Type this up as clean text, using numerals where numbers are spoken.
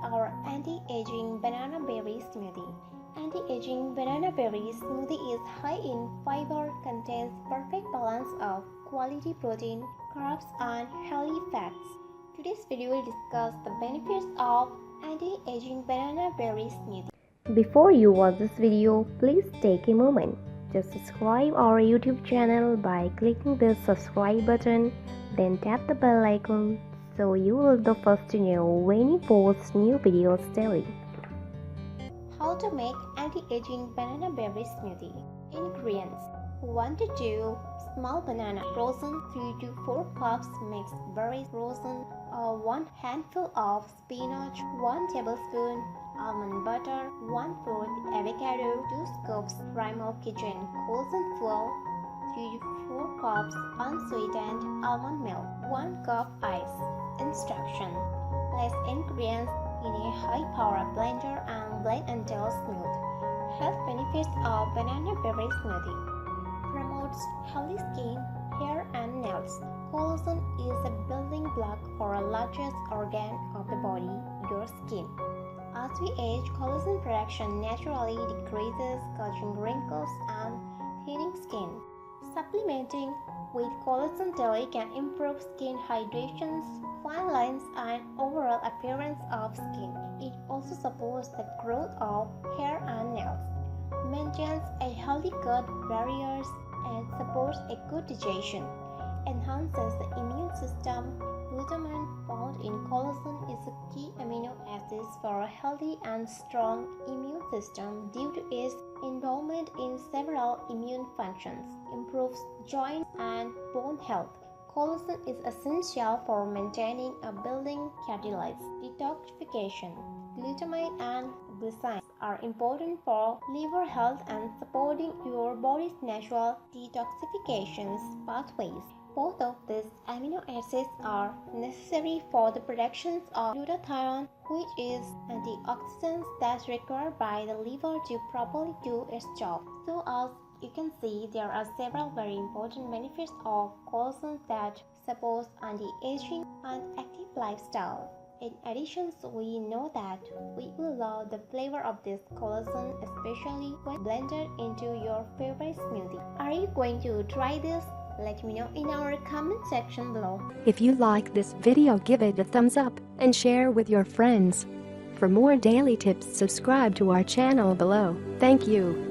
our Anti-Aging Banana Berry Smoothie. Anti-Aging Banana Berry Smoothie is high in fiber, contains perfect balance of quality protein, carbs and healthy fats. Today's video will discuss the benefits of Anti-Aging Banana Berry Smoothie. Before you watch this video, please take a moment to subscribe our YouTube channel by clicking the subscribe button, then tap the bell icon so you will be the first to know when we post new videos daily. How to make anti-aging banana berry smoothie. Ingredients: 1 to 2 small banana frozen, 3 to 4 cups mixed berries frozen, 1 handful of spinach, 1 tablespoon almond butter, 1/4 avocado, 2 scoops primal kitchen collagen flour, 3 to 4 cups unsweetened almond milk, 1 cup ice. Instruction: place ingredients in a high-power blender and blend until smooth. Health benefits of banana berry smoothie: promotes healthy skin, hair and nails. Collagen is a building block for the largest organ of the body, your skin. As we age, collagen production naturally decreases, causing wrinkles and thinning skin. Supplementing with collagen daily can improve skin hydration, fine lines, and overall appearance of skin. It also supports the growth of hair and nails, maintains a healthy gut barriers, and supports a good digestion. Enhances the immune system. Glutamine found in collagen is a key amino acid for a healthy and strong immune system due to its involvement in several immune functions. Improves joint and bone health. Collagen is essential for maintaining a building cartilage. Detoxification. Glutamine and glycine are important for liver health and supporting your body's natural detoxification pathways. Both of these amino acids are necessary for the production of glutathione, which is antioxidants that's required by the liver to properly do its job. So as you can see, there are several very important benefits of collagen that support anti-aging and active lifestyle. In addition, we know that we will love the flavor of this collagen, especially when blended into your favorite smoothie. Are you going to try this? Let me know in our comment section below. If you like this video, give it a thumbs up and share with your friends. For more daily tips, subscribe to our channel below. Thank you.